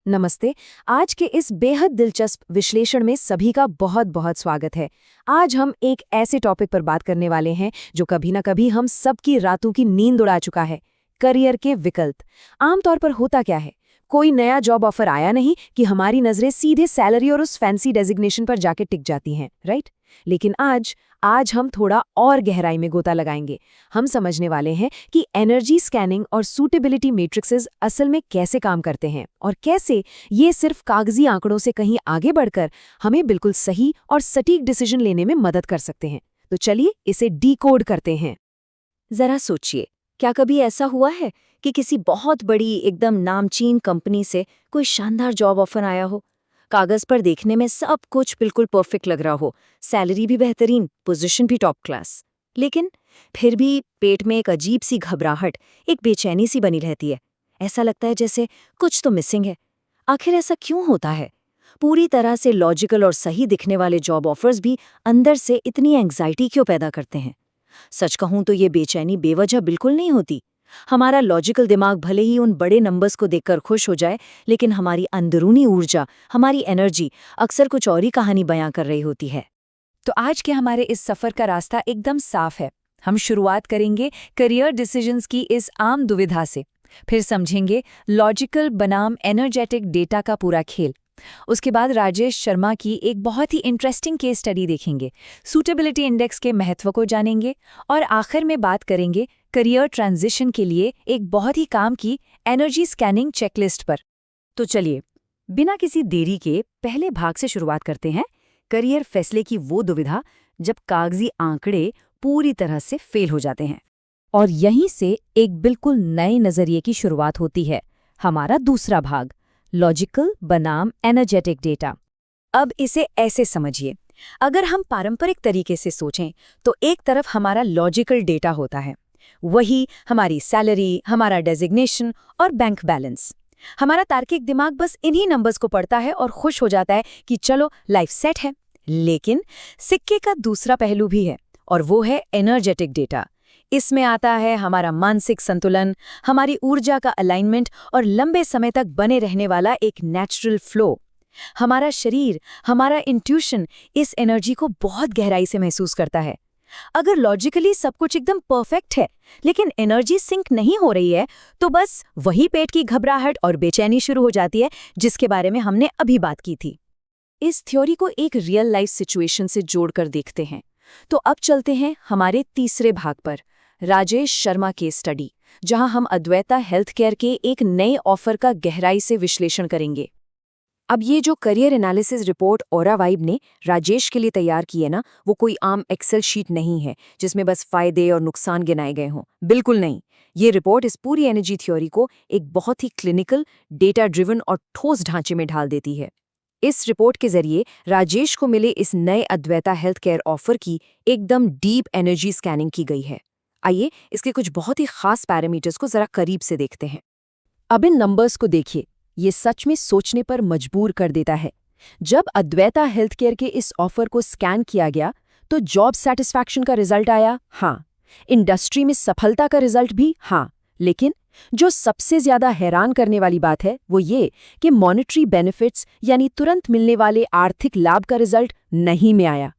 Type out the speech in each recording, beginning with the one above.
नमस्ते। आज के इस बेहद दिलचस्प विश्लेषण में सभी का बहुत बहुत स्वागत है। आज हम एक ऐसे टॉपिक पर बात करने वाले हैं जो कभी ना कभी हम सबकी रातों की नींद उड़ा चुका है, करियर के विकल्प। आमतौर पर होता क्या है, कोई नया जॉब ऑफर आया नहीं कि हमारी नजरें सीधे सैलरी और उस फैंसी डेजिग्नेशन पर जाके टिक जाती हैं, राइट? लेकिन आज हम थोड़ा और गहराई में गोता लगाएंगे। हम समझने वाले हैं कि एनर्जी स्कैनिंग और सूटेबिलिटी मैट्रिक्सेस असल में कैसे काम करते हैं और कैसे ये सिर्फ कागजी आंकड़ों से कहीं आगे बढ़कर हमें बिल्कुल सही और सटीक डिसीजन लेने में मदद कर सकते हैं। तो चलिए इसे डीकोड करते हैं। जरा सोचिए, क्या कभी ऐसा हुआ है कि किसी बहुत बड़ी एकदम नामचीन कंपनी से कोई शानदार जॉब ऑफर आया हो? कागज पर देखने में सब कुछ बिल्कुल परफेक्ट लग रहा हो, सैलरी भी बेहतरीन, पोजीशन भी टॉप क्लास, लेकिन फिर भी पेट में एक अजीब सी घबराहट, एक बेचैनी सी बनी रहती है। ऐसा लगता है जैसे कुछ तो मिसिंग है। आखिर ऐसा क्यों होता है? पूरी तरह से लॉजिकल और सही दिखने वाले जॉब ऑफर्स भी अंदर से इतनी एंग्जाइटी क्यों पैदा करते हैं? सच कहूं तो ये बेचैनी बेवजह बिल्कुल नहीं होती। हमारा लॉजिकल दिमाग भले ही उन बड़े नंबर्स को देखकर खुश हो जाए, लेकिन हमारी अंदरूनी ऊर्जा, हमारी एनर्जी अक्सर कुछ और ही कहानी बयां कर रही होती है। तो आज के हमारे इस सफर का रास्ता एकदम साफ है। हम शुरुआत करेंगे करियर डिसीजंस की इस आम दुविधा से, फिर समझेंगे लॉजिकल बनाम एनर्जेटिक डेटा का पूरा खेल। उसके बाद राजेश शर्मा की एक बहुत ही इंटरेस्टिंग केस स्टडी देखेंगे, सूटेबिलिटी इंडेक्स के महत्व को जानेंगे और आखिर में बात करेंगे करियर ट्रांजिशन के लिए एक बहुत ही काम की एनर्जी स्कैनिंग चेकलिस्ट पर। तो चलिए बिना किसी देरी के पहले भाग से शुरुआत करते हैं, करियर फैसले की वो दुविधा जब कागजी आंकड़े पूरी तरह से फेल हो जाते हैं। और यहीं से एक बिल्कुल नए नजरिए की शुरुआत होती है, हमारा दूसरा भाग, लॉजिकल बनाम एनर्जेटिक डेटा। अब इसे ऐसे समझिए, अगर हम पारंपरिक तरीके से सोचें तो एक तरफ हमारा लॉजिकल डेटा होता है, वही हमारी सैलरी, हमारा डेजिग्नेशन और बैंक बैलेंस। हमारा तार्किक दिमाग बस इन्हीं नंबर्स को पढ़ता है और खुश हो जाता है कि चलो लाइफ सेट है। लेकिन सिक्के का दूसरा पहलू भी है और वो है एनर्जेटिक डेटा। इसमें आता है हमारा मानसिक संतुलन, हमारी ऊर्जा का अलाइनमेंट और लंबे समय तक बने रहने वाला एक नेचुरल फ्लो। हमारा शरीर, हमारा इंट्यूशन इस एनर्जी को बहुत गहराई से महसूस करता है। अगर लॉजिकली सब कुछ एकदम परफेक्ट है लेकिन एनर्जी सिंक नहीं हो रही है, तो बस वही पेट की घबराहट और बेचैनी शुरू हो जाती है जिसके बारे में हमने अभी बात की थी। इस थ्योरी को एक रियल लाइफ सिचुएशन से जोड़कर देखते हैं। तो अब चलते हैं हमारे तीसरे भाग पर, राजेश शर्मा केस स्टडी, जहां हम अद्वैता हेल्थ केयर के एक नए ऑफर का गहराई से विश्लेषण करेंगे। अब ये जो करियर एनालिसिस रिपोर्ट ओरा वाइब ने राजेश के लिए तैयार की है ना, वो कोई आम एक्सेल शीट नहीं है जिसमें बस फायदे और नुकसान गिनाए गए हों। बिल्कुल नहीं। ये रिपोर्ट इस पूरी एनर्जी थ्योरी को एक बहुत ही क्लिनिकल, डेटा ड्रिवन और ठोस ढांचे में ढाल देती है। इस रिपोर्ट के जरिए राजेश को मिले इस नए अद्वैता हेल्थ केयर ऑफर की एकदम डीप एनर्जी स्कैनिंग की गई है। आइए इसके कुछ बहुत ही खास पैरामीटर्स को जरा करीब से देखते हैं। अब इन नंबर्स को देखिए, ये सच में सोचने पर मजबूर कर देता है। जब अद्वैता हेल्थ केयर के इस ऑफर को स्कैन किया गया तो जॉब सैटिस्फैक्शन का रिजल्ट आया, हाँ। इंडस्ट्री में सफलता का रिजल्ट भी, हाँ। लेकिन जो सबसे ज्यादा हैरान करने वाली बात है वो ये कि मॉनेटरी बेनिफिट्स यानी तुरंत मिलने वाले आर्थिक लाभ का रिजल्ट नहीं में आया।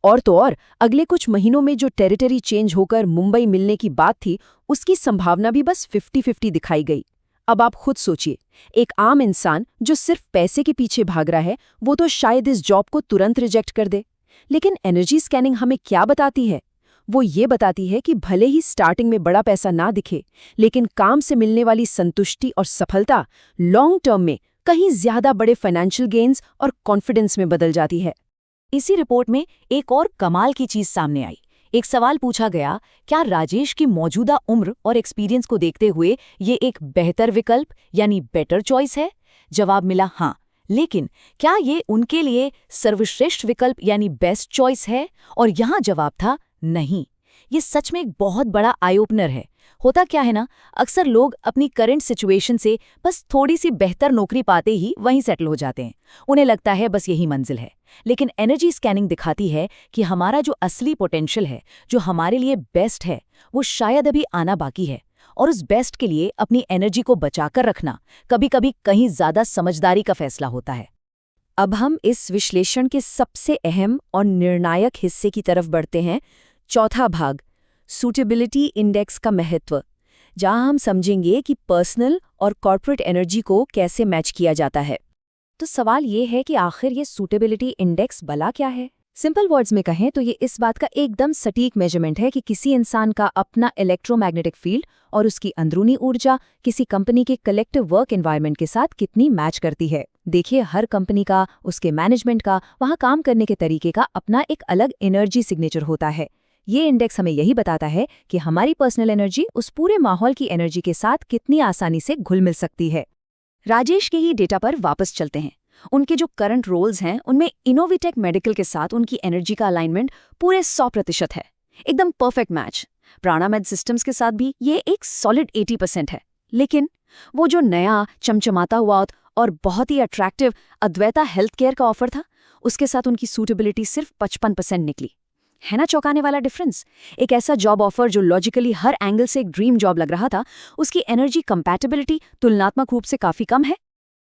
और तो और अगले कुछ महीनों में जो टेरिटरी चेंज होकर मुंबई मिलने की बात थी, उसकी संभावना भी बस 50-50 दिखाई गई। अब आप खुद सोचिए, एक आम इंसान जो सिर्फ पैसे के पीछे भाग रहा है, वो तो शायद इस जॉब को तुरंत रिजेक्ट कर दे। लेकिन एनर्जी स्कैनिंग हमें क्या बताती है? वो ये बताती है कि भले ही स्टार्टिंग में बड़ा पैसा ना दिखे, लेकिन काम से मिलने वाली संतुष्टि और सफलता लॉन्ग टर्म में कहीं ज्यादा बड़े फाइनेंशियल गेन्स और कॉन्फिडेंस में बदल जाती है। इसी रिपोर्ट में एक और कमाल की चीज सामने आई। एक सवाल पूछा गया, क्या राजेश की मौजूदा उम्र और एक्सपीरियंस को देखते हुए ये एक बेहतर विकल्प यानी बेटर चॉइस है? जवाब मिला हाँ। लेकिन क्या ये उनके लिए सर्वश्रेष्ठ विकल्प यानी बेस्ट चॉइस है? और यहाँ जवाब था नहीं। ये सच में एक बहुत बड़ा आई ओपनर है। होता क्या है ना, अक्सर लोग अपनी करंट सिचुएशन से बस थोड़ी सी बेहतर नौकरी पाते ही वहीं सेटल हो जाते हैं। उन्हें लगता है बस यही मंजिल है। लेकिन एनर्जी स्कैनिंग दिखाती है कि हमारा जो असली पोटेंशियल है, जो हमारे लिए बेस्ट है, वो शायद अभी आना बाकी है। और उस बेस्ट के लिए अपनी एनर्जी को बचाकर रखना कभी-कभी कहीं ज्यादा समझदारी का फैसला होता है। अब हम इस विश्लेषण के सबसे अहम और निर्णायक हिस्से की तरफ बढ़ते हैं, चौथा भाग, सूटेबिलिटी इंडेक्स का महत्व, जहां हम समझेंगे कि पर्सनल और कॉर्पोरेट एनर्जी को कैसे मैच किया जाता है। तो सवाल ये है कि आखिर ये सूटेबिलिटी इंडेक्स भला क्या है? सिंपल वर्ड्स में कहें तो ये इस बात का एकदम सटीक मेजरमेंट है कि किसी इंसान का अपना इलेक्ट्रोमैग्नेटिक फील्ड और उसकी अंदरूनी ऊर्जा किसी कंपनी के कलेक्टिव वर्क एनवायरनमेंट के साथ कितनी मैच करती है। देखिए, हर कंपनी का, उसके मैनेजमेंट का, वहाँ काम करने के तरीके का अपना एक अलग एनर्जी सिग्नेचर होता है। ये इंडेक्स हमें यही बताता है कि हमारी पर्सनल एनर्जी उस पूरे माहौल की एनर्जी के साथ कितनी आसानी से घुल मिल सकती है। राजेश के ही डेटा पर वापस चलते हैं। उनके जो करंट रोल्स हैं उनमें इनोवेटेक मेडिकल के साथ उनकी एनर्जी का अलाइनमेंट पूरे 100% है, एकदम परफेक्ट मैच। प्राणामेड सिस्टम्स के साथ भी ये एक सॉलिड 80% है। लेकिन वो जो नया चमचमाता हुआ और बहुत ही अट्रैक्टिव अद्वैता हेल्थ केयर का ऑफर था, उसके साथ उनकी सूटेबिलिटी सिर्फ 55% निकली। है ना चौंकाने वाला डिफरेंस? एक ऐसा जॉब ऑफर जो लॉजिकली हर एंगल से एक ड्रीम जॉब लग रहा था, उसकी एनर्जी कंपैटिबिलिटी तुलनात्मक रूप से काफी कम है।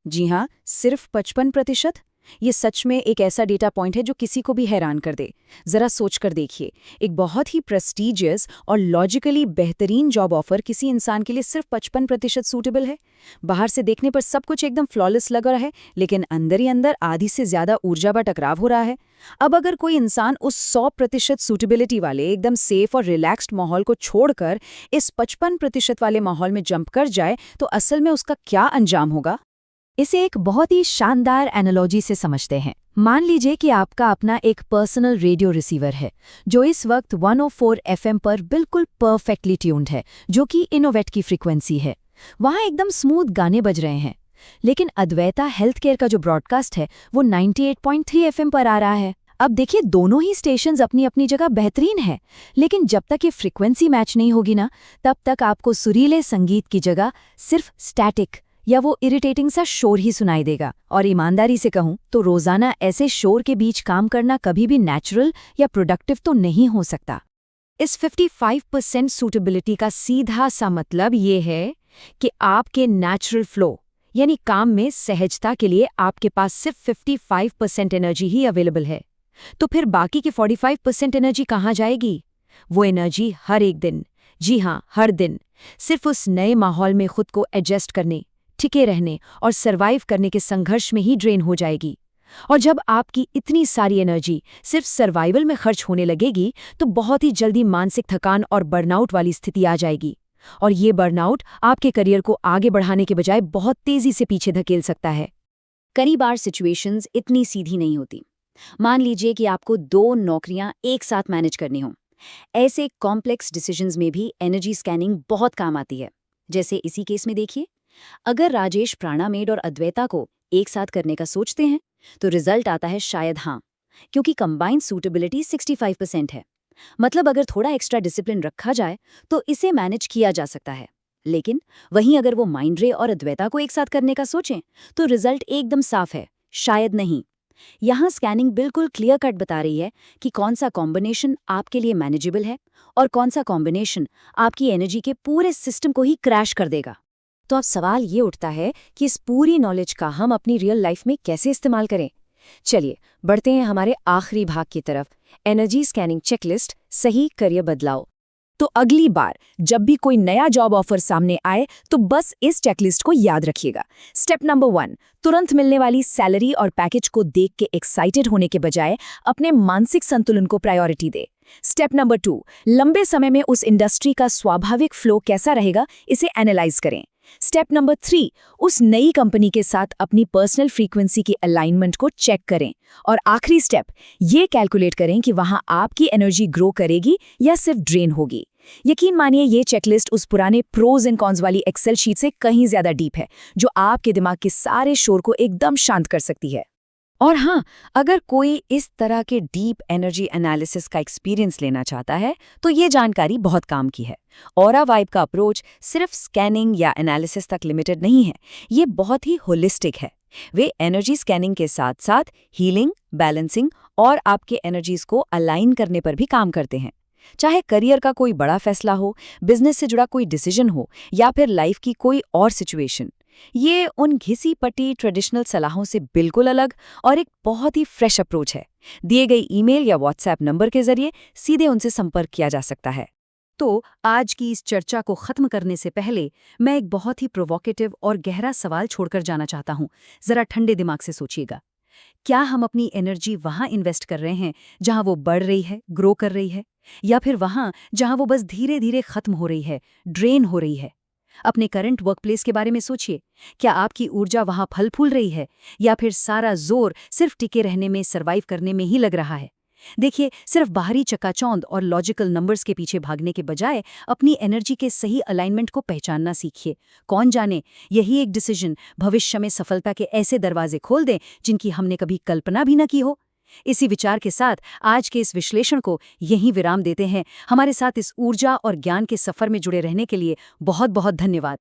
जी हाँ, सिर्फ 55%। ये सच में एक ऐसा डेटा पॉइंट है जो किसी को भी हैरान कर दे। जरा सोच कर देखिए, एक बहुत ही प्रेस्टीजियस और लॉजिकली बेहतरीन जॉब ऑफर किसी इंसान के लिए सिर्फ 55% सूटेबल है। बाहर से देखने पर सब कुछ एकदम फ्लॉलेस लग रहा है, लेकिन अंदर ही अंदर आधी से ज्यादा ऊर्जा का टकराव हो रहा है। अब अगर कोई इंसान उस 100% सूटेबिलिटी वाले एकदम सेफ और रिलैक्स्ड माहौल को छोड़कर इस 55% वाले माहौल में जंप कर जाए, तो असल में उसका क्या अंजाम होगा? इसे एक बहुत ही शानदार एनालॉजी से समझते हैं। मान लीजिए कि आपका अपना एक पर्सनल रेडियो रिसीवर है जो इस वक्त 104 FM पर बिल्कुल परफेक्टली ट्यून्ड है, जो कि इनोवेट की फ्रीक्वेंसी है। वहाँ एकदम स्मूथ गाने बज रहे हैं। लेकिन अद्वैता हेल्थ केयर का जो ब्रॉडकास्ट है वो 98.3 FM पर आ रहा है। अब देखिए, दोनों ही स्टेशंस अपनी अपनी जगह बेहतरीन है, लेकिन जब तक ये फ्रीक्वेंसी मैच नहीं होगी ना, तब तक आपको सुरीले संगीत की जगह सिर्फ स्टैटिक या वो इरिटेटिंग सा शोर ही सुनाई देगा। और ईमानदारी से कहूं तो रोजाना ऐसे शोर के बीच काम करना कभी भी नेचुरल या प्रोडक्टिव तो नहीं हो सकता। इस 55% सूटेबिलिटी का सीधा सा मतलब ये है कि आपके नेचुरल फ्लो यानी काम में सहजता के लिए आपके पास सिर्फ 55% एनर्जी ही अवेलेबल है। तो फिर बाकी की 45% एनर्जी कहाँ जाएगी? वो एनर्जी हर एक दिन, जी हाँ हर दिन, सिर्फ उस नए माहौल में खुद को एडजस्ट करने, टिके रहने और सरवाइव करने के संघर्ष में ही ड्रेन हो जाएगी। और जब आपकी इतनी सारी एनर्जी सिर्फ सर्वाइवल में खर्च होने लगेगी, तो बहुत ही जल्दी मानसिक थकान और बर्नआउट वाली स्थिति आ जाएगी। और ये बर्नआउट आपके करियर को आगे बढ़ाने के बजाय बहुत तेजी से पीछे धकेल सकता है। कई बार सिचुएशंस इतनी सीधी नहीं होती। मान लीजिए कि आपको 2 नौकरियां एक साथ मैनेज करनी हो। ऐसे कॉम्प्लेक्स डिसीजंस में भी एनर्जी स्कैनिंग बहुत काम आती है। जैसे इसी केस में देखिए, अगर राजेश प्राणामेड और अद्वैता को एक साथ करने का सोचते हैं तो रिजल्ट आता है शायद हाँ, क्योंकि कंबाइंड सूटेबिलिटी 65% है। मतलब अगर थोड़ा एक्स्ट्रा डिसिप्लिन रखा जाए तो इसे मैनेज किया जा सकता है। लेकिन वहीं अगर वो माइंड्रे और अद्वैता को एक साथ करने का सोचें तो रिजल्ट एकदम साफ है, शायद नहीं। यहाँ स्कैनिंग बिल्कुल क्लियर कट बता रही है कि कौन सा कॉम्बिनेशन आपके लिए मैनेजेबल है और कौन सा कॉम्बिनेशन आपकी एनर्जी के पूरे सिस्टम को ही क्रैश कर देगा। तो अब सवाल ये उठता है कि इस पूरी नॉलेज का हम अपनी रियल लाइफ में कैसे इस्तेमाल करें। चलिए बढ़ते हैं हमारे आखिरी भाग की तरफ, एनर्जी स्कैनिंग चेकलिस्ट, सही करियर बदलाव। तो अगली बार जब भी कोई नया जॉब ऑफर सामने आए तो बस इस चेकलिस्ट को याद रखिएगा। स्टेप नंबर 1, तुरंत मिलने वाली सैलरी और पैकेज को देख के एक्साइटेड होने के बजाय अपने मानसिक संतुलन को प्रायोरिटी दे। स्टेप नंबर 2, लंबे समय में उस इंडस्ट्री का स्वाभाविक फ्लो कैसा रहेगा, इसे एनालाइज करें। स्टेप नंबर 3, उस नई कंपनी के साथ अपनी पर्सनल फ्रीक्वेंसी की अलाइनमेंट को चेक करें। और आखिरी स्टेप, ये कैलकुलेट करें कि वहां आपकी एनर्जी ग्रो करेगी या सिर्फ ड्रेन होगी। यकीन मानिए ये चेकलिस्ट उस पुराने प्रोज एंड कॉन्स वाली एक्सेल शीट से कहीं ज्यादा डीप है, जो आपके दिमाग के सारे शोर को एकदम शांत कर सकती है। और हाँ, अगर कोई इस तरह के डीप एनर्जी एनालिसिस का एक्सपीरियंस लेना चाहता है तो ये जानकारी बहुत काम की है। ऑरा वाइब का अप्रोच सिर्फ स्कैनिंग या एनालिसिस तक लिमिटेड नहीं है, ये बहुत ही होलिस्टिक है। वे एनर्जी स्कैनिंग के साथ साथ हीलिंग, बैलेंसिंग और आपके एनर्जीज को अलाइन करने पर भी काम करते हैं। चाहे करियर का कोई बड़ा फैसला हो, बिजनेस से जुड़ा कोई डिसीजन हो या फिर लाइफ की कोई और सिचुएशन। ये उन घिसी पटी ट्रेडिशनल सलाहों से बिल्कुल अलग और एक बहुत ही फ्रेश अप्रोच है। दिए गई ईमेल या व्हाट्सएप नंबर के जरिए सीधे उनसे संपर्क किया जा सकता है। तो आज की इस चर्चा को खत्म करने से पहले मैं एक बहुत ही प्रोवोकेटिव और गहरा सवाल छोड़कर जाना चाहता हूँ। जरा ठंडे दिमाग से सोचिएगा। क्या हम अपनी एनर्जी वहाँ इन्वेस्ट कर रहे हैं जहाँ वो बढ़ रही है, ग्रो कर रही है, या फिर वहाँ जहाँ वो बस धीरे धीरे खत्म हो रही है, ड्रेन हो रही है? अपने करंट वर्कप्लेस के बारे में सोचिए। क्या आपकी ऊर्जा वहाँ फल फूल रही है, या फिर सारा जोर सिर्फ टिके रहने में, सर्वाइव करने में ही लग रहा है? देखिए, सिर्फ बाहरी चकाचौंध और लॉजिकल नंबर्स के पीछे भागने के बजाय अपनी एनर्जी के सही अलाइनमेंट को पहचानना सीखिए। कौन जाने, यही एक डिसीजन भविष्य में सफलता के ऐसे दरवाजे खोल दें जिनकी हमने कभी कल्पना भी न की हो। इसी विचार के साथ आज के इस विश्लेषण को यहीं विराम देते हैं। हमारे साथ इस ऊर्जा और ज्ञान के सफर में जुड़े रहने के लिए बहुत बहुत धन्यवाद।